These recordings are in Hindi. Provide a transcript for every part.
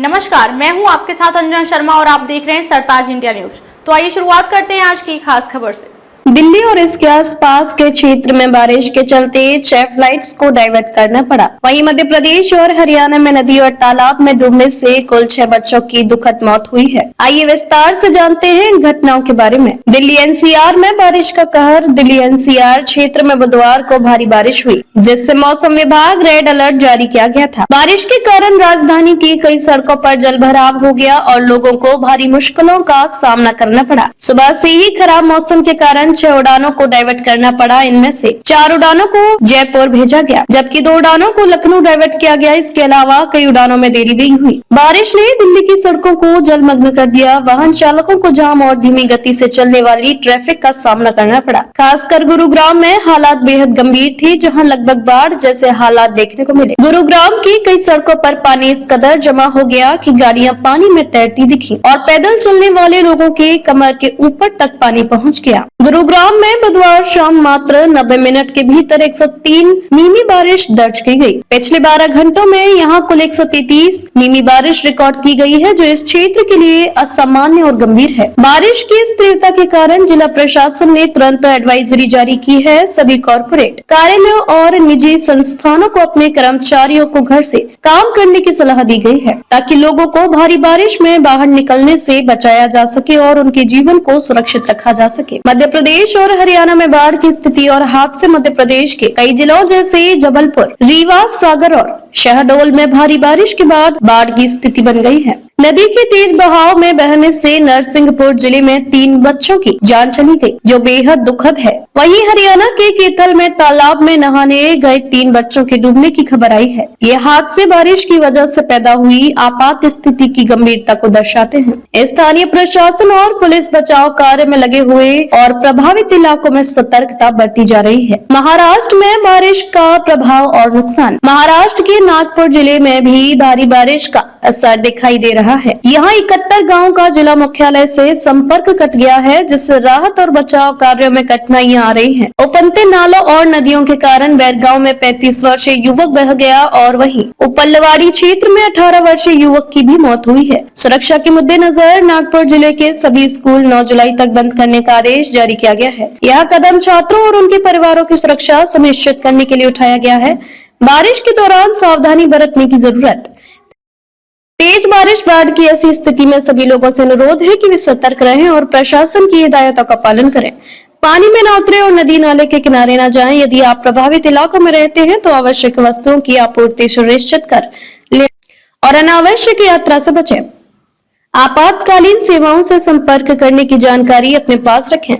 नमस्कार, मैं हूं आपके साथ अंजना शर्मा और आप देख रहे हैं सरताज इंडिया न्यूज। तो आइए शुरुआत करते हैं आज की खास खबर से। दिल्ली और इसके आसपास के क्षेत्र में बारिश के चलते 6 फ्लाइट्स को डाइवर्ट करना पड़ा। वहीं मध्य प्रदेश और हरियाणा में नदी और तालाब में डूबने से कुल 6 बच्चों की दुखद मौत हुई है। आइए विस्तार से जानते हैं इन घटनाओं के बारे में। दिल्ली एनसीआर में बारिश का कहर। दिल्ली एनसीआर क्षेत्र में बुधवार को भारी बारिश हुई, जिससे मौसम विभाग रेड अलर्ट जारी किया गया था। बारिश के कारण राजधानी की कई सड़कों पर जलभराव हो गया और लोगों को भारी मुश्किलों का सामना करना पड़ा। सुबह से ही खराब मौसम के कारण 6 उड़ानों को डाइवर्ट करना पड़ा। इनमें से 4 उड़ानों को जयपुर भेजा गया, जबकि 2 उड़ानों को लखनऊ डाइवर्ट किया गया। इसके अलावा कई उड़ानों में देरी भी हुई। बारिश ने दिल्ली की सड़कों को जलमग्न कर दिया। वाहन चालकों को जाम और धीमी गति से चलने वाली ट्रैफिक का सामना करना पड़ा। खासकर गुरुग्राम में हालात बेहद गंभीर थे, जहाँ लगभग बाढ़ जैसे हालात देखने को मिले। गुरुग्राम की कई सड़कों पर पानी इस कदर जमा हो गया कि गाड़ियां पानी में तैरती दिखी और पैदल चलने वाले लोगों के कमर के ऊपर तक पानी पहुंच गया। गुरुग्राम में बुधवार शाम मात्र 90 मिनट के भीतर 103 मिमी बारिश दर्ज की गई। पिछले 12 घंटों में यहां कुल 133 मिमी बारिश रिकॉर्ड की गई है, जो इस क्षेत्र के लिए असामान्य और गंभीर है। बारिश की इस तीव्रता के कारण जिला प्रशासन ने तुरंत एडवाइजरी जारी की है। सभी कॉर्पोरेट कार्यालयों और निजी संस्थानों को अपने कर्मचारियों को घर से काम करने की सलाह दी गई है, ताकि लोगों को भारी बारिश में बाहर निकलने से बचाया जा सके और उनके जीवन को सुरक्षित रखा जा सके। मध्य प्रदेश और हरियाणा में बाढ़ की स्थिति और हादसे। मध्य प्रदेश के कई जिलों जैसे जबलपुर, रीवा, सागर और शहडोल में भारी बारिश के बाद बाढ़ की स्थिति बन गई है। नदी के तेज बहाव में बहने से नरसिंहपुर जिले में 3 बच्चों की जान चली गई, जो बेहद दुखद है। वहीं हरियाणा के कैथल में तालाब में नहाने गए 3 बच्चों के डूबने की खबर आई है। ये हादसे बारिश की वजह से पैदा हुई आपात स्थिति की गंभीरता को दर्शाते हैं। स्थानीय प्रशासन और पुलिस बचाव कार्य में लगे हुए और प्रभावित इलाकों में सतर्कता बरती जा रही है। महाराष्ट्र में बारिश का प्रभाव और नुकसान। महाराष्ट्र के नागपुर जिले में भी भारी बारिश का असर दिखाई दे रहा है। यहाँ 71 गाँव का जिला मुख्यालय से संपर्क कट गया है, जिससे राहत और बचाव कार्यों में कठिनाइयां आ रही हैं। उफनते नालों और नदियों के कारण बैरगांव में 35 वर्षीय युवक बह गया और वहीं उपल्लवाड़ी क्षेत्र में 18 वर्षीय युवक की भी मौत हुई है। सुरक्षा के मद्देनजर नागपुर जिले के सभी स्कूल 9 जुलाई तक बंद करने का आदेश जारी किया गया है। यह कदम छात्रों और उनके परिवारों की सुरक्षा सुनिश्चित करने के लिए उठाया गया है। बारिश के दौरान सावधानी बरतने की जरूरत। तेज बारिश, बाढ़ की ऐसी स्थिति में सभी लोगों से अनुरोध है कि वे सतर्क रहें और प्रशासन की हिदायतों का पालन करें। पानी में न उतरे और नदी नाले के किनारे न जाएं। यदि आप प्रभावित इलाकों में रहते हैं तो आवश्यक वस्तुओं की आपूर्ति सुनिश्चित कर लें और अनावश्यक यात्रा से बचें। आपातकालीन सेवाओं से संपर्क करने की जानकारी अपने पास रखें।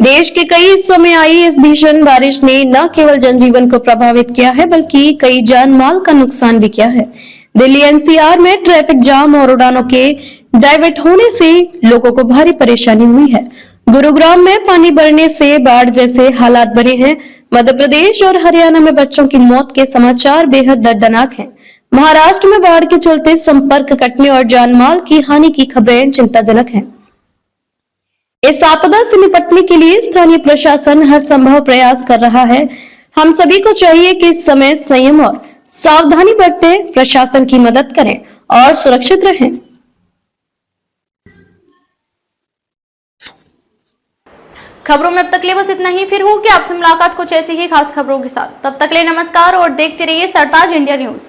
देश के कई हिस्सों में आई इस भीषण बारिश ने न केवल जनजीवन को प्रभावित किया है, बल्कि कई जान माल का नुकसान भी किया है। दिल्ली एनसीआर में ट्रैफिक जाम और उड़ानों के डाइवर्ट होने से लोगों को भारी परेशानी हुई है। गुरुग्राम में पानी बढ़ने से बाढ़ जैसे हालात बने हैं। मध्य प्रदेश और हरियाणा में बच्चों की मौत के समाचार बेहद दर्दनाक हैं। महाराष्ट्र में बाढ़ के चलते संपर्क कटने और जानमाल की हानि की खबरें चिंताजनक हैं। इस आपदा से निपटने के लिए स्थानीय प्रशासन हर संभव प्रयास कर रहा है। हम सभी को चाहिए कि इस समय संयम और सावधानी बरतें, प्रशासन की मदद करें और सुरक्षित रहें। खबरों में अब तक ले बस इतना ही। फिर होगी आपसे मुलाकात कुछ ऐसी ही खास खबरों के साथ। तब तक ले नमस्कार और देखते रहिए सरताज इंडिया न्यूज।